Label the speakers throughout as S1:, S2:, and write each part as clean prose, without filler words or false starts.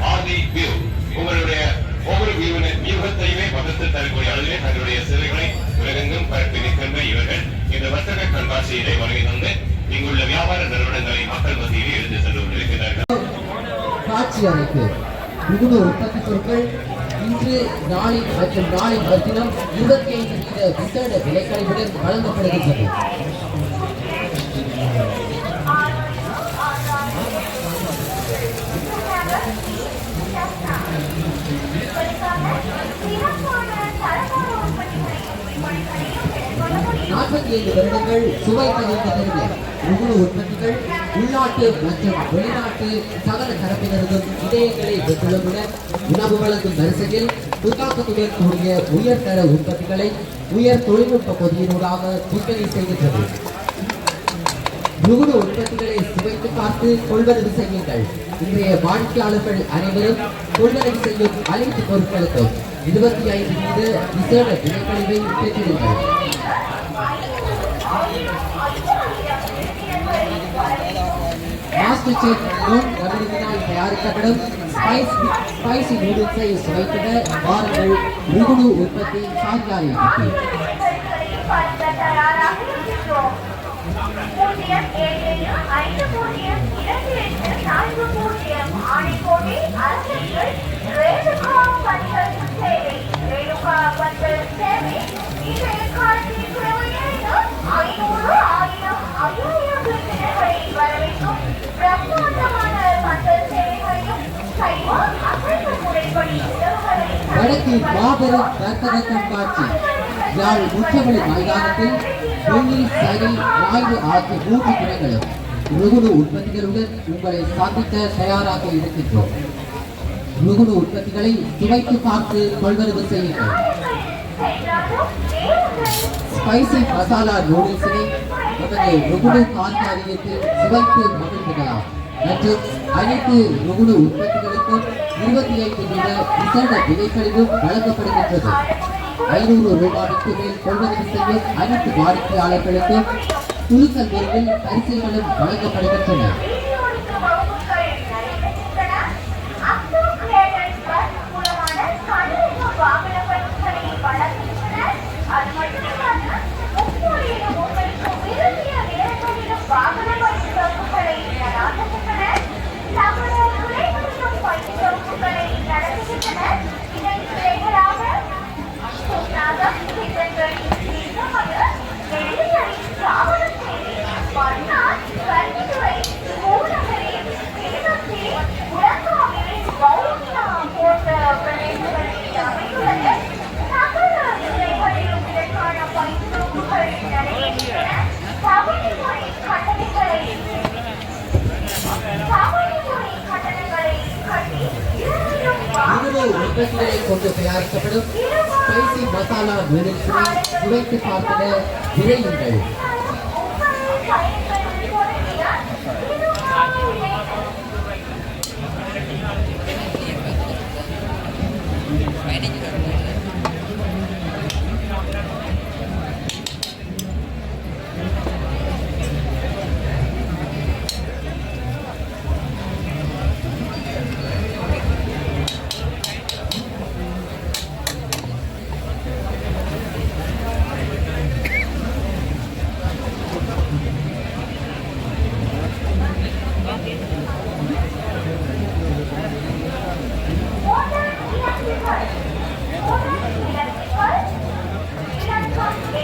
S1: ஆதி view உங்களுடைய ஒவ்வொரு வியூகத்தையுமே பகிர்ந்து தரக்கூடிய அளவிலே தங்களுடைய சேவைகளை உலகெங்கும் பரப்பி நிற்கின்ற இவர்கள் இந்த வர்த்தக கண்காட்சியிலே வருகை தந்து இங்குள்ள வியாபார நிறுவனங்களை மக்கள் மத்தியிலே எடுத்து சென்று கொண்டிருக்கிறார்கள்.
S2: காட்சி அறைக்கு மிகுந்த உற்பத்தி பொருட்கள் இன்று நாளை மற்றும் நாளை மறுதினம் 25% விசேட விலைக்கழிவுடன் வழங்கப்படுகின்றது. வருடங்கள் சுவை தகுந்த முழு உற்பத்திகள் உள்நாட்டு மற்றும் வெளிநாட்டு சகல தரப்பினருக்கும் இதயங்களை பெற்றுள்ளதுடன் உணவு வழங்கும் வரிசையில் புத்தாக்கத்துடன் கூடிய உயர்தர உற்பத்திகளை உயர் தொழில்நுட்ப பொதியினூடாக விற்பனை செய்கின்றது. முழு உற்பத்திகளை சுவைத்து பார்த்து கொள்வனவு செய்யுங்கள். இன்றைய வாடிக்கையாளர்கள் அனைவரும் கொள்வனவு செய்யும் அனைத்து பொருட்களுக்கும் 25% விசேட விலைக்கழிவை பெற்றிருங்கள். மாஸ்டர் செஃப் கவனினால் தயாரிக்கப்படும் ஸ்பைசி நூடுல்ஸை சுவைத்திட வாருங்கள். முழு உற்பத்தி சார்காரிக்கு வடக்கு மாபெரும் வர்த்தக கண்காட்சி யாழ் முற்றவழி மைதானத்தில் வெள்ளி, சனி, ஞாயிறு ஆகிய 3 தினங்களும் முகுடு உற்பத்திகளுடன் உங்களை சந்திக்க தயாராக இருக்கின்றோம். முகுடு உற்பத்திகளை சுவைத்து பார்த்து கொள்வனவு செய்யுங்கள். ஸ்பைசி மசாலா நூடுல்ஸினை நமது முகுடு கார்காரியத்தில் சுவைத்து மகிழ்ந்துக்கலாம் மற்றும் அனைத்து முகுடு உற்பத்திகளுக்கும் 25% விசேட விலைக்கழிவு வழங்கப்படுகின்றது. 500 ரூபாய்க்கு மேல் கொள்வனவு செய்யும் அனைத்து வாடிக்கையாளர்களுக்கு குழுக்கள் முறையில் பரிசுகளும் வழங்கப்படுகின்றன. உற்பத்திகளை கொண்டு தயாரிக்கப்படும் ஸ்பைசி மசாலா நூடுல்ஸை சுவைத்து பார்த்திட விரையுங்கள்.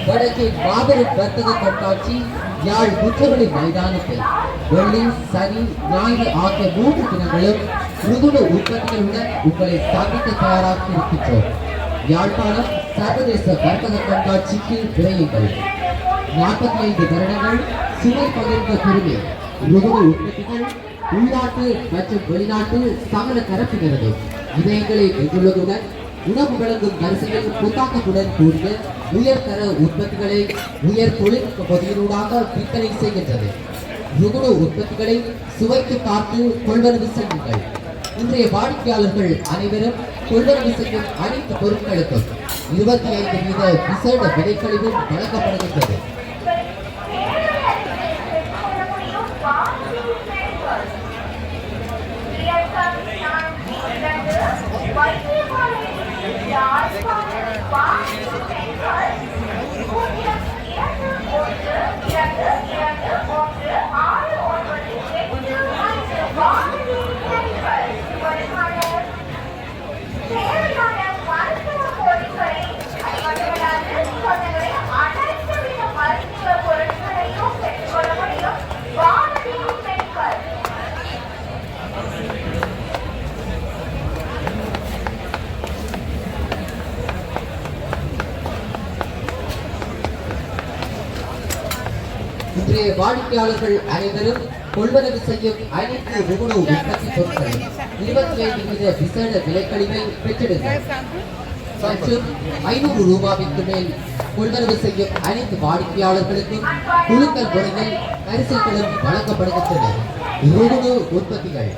S2: வடக்கு மாபெரும் வர்த்தக கண்காட்சி யாழ் முற்றவழி மைதானத்தில் வெள்ளி, சனி, ஞாயிறு ஆகிய 3 தினங்களும் முகுடு உற்பத்திகளுடன் உங்களை சந்திக்க தயாராக இருக்கின்றோம். யாழ்ப்பாணம் சர்வதேச வர்த்தக கண்காட்சிக்கு விரையுங்கள். 45 வருடங்கள் சுவை பகிர்ந்த பெருமை முகுடு உற்பத்திகள் உள்நாட்டு மற்றும் வெளிநாட்டு சகல தரப்பினரது இதயங்களை வென்றுள்ளதுடன் உணவு வழங்கும் வரிசையில் புத்தாக்கத்துடன் கூடிய உயர்தர உற்பத்திகளை உயர் தொழில்நுட்ப பொதியினூடாக விற்பனை செய்கின்றது. முகுடு உற்பத்திகளை சுவைத்து பார்த்து கொள்வனவு செய்யுங்கள். இன்றைய வாடிக்கையாளர்கள் அனைவரும் கொள்வனவு செய்யும் அனைத்து பொருட்களுக்கும் 25% விசேட விலைக்கழிவு வழங்கப்படுகின்றது. இன்றைய வாடிக்கையாளர்கள் அனைவரும் கொள்வனவு செய்யும் அனைத்து ருகுணு உற்பத்தி பொருட்களும் 25% விசேட விலைக்கழிவை பெற்றிடுங்கள். மற்றும் 500 ரூபாய்க்கு மேல் கொள்வனவு செய்யும் அனைத்து வாடிக்கையாளர்களுக்கும் குழுக்கள் முறையில் பரிசுகளும் வழங்கப்படுகின்றன. ருகுணு உற்பத்திகள்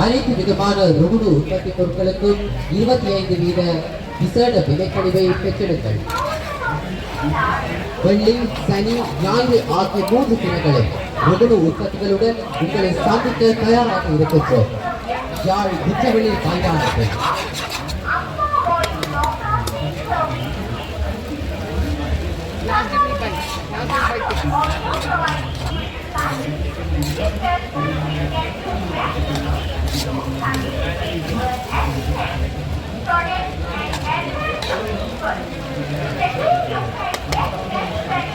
S2: அனைத்து விதமான ருகுணு உற்பத்தி பொருட்களுக்கும் 25% விசேட விலைக்கழிவை பெற்றெடுங்கள். வெள்ளி, சனி, ஞாயிறு ஆகிய 3 தினங்களும் ருகுணு உற்பத்திகளுடன் உங்களை சந்திக்க தயாராக இருக்கின்றோம். யாழ் குற்றவெளி மைதானத்தில்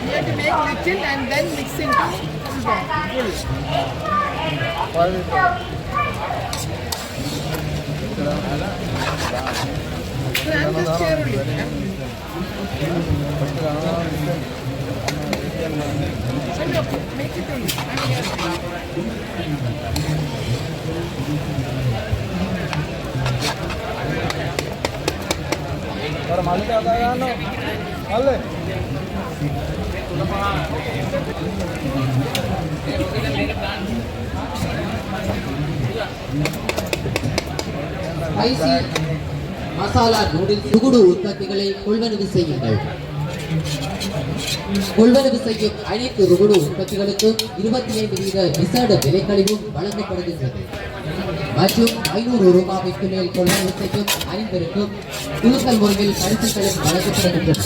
S3: You have to make little and then mix into full. I'm just sharing. Make it spicy masala noodles Ruhunu உற்பத்திகளை கொள்வனவு செய்யுங்கள். கொள்வனவு செய்யும் அனைத்து ருகுணு உற்பத்திகளுக்கும் 25% விசேட விலைக்கழிவும் வழங்கப்படுகின்றது. மற்றும் 500 ரூபாய்க்கு மேல் கொள்வனவு செய்யும் அனைவருக்கும் குழுக்கள் முறையில் பரிசுகளும் வழங்கப்படுகின்றன.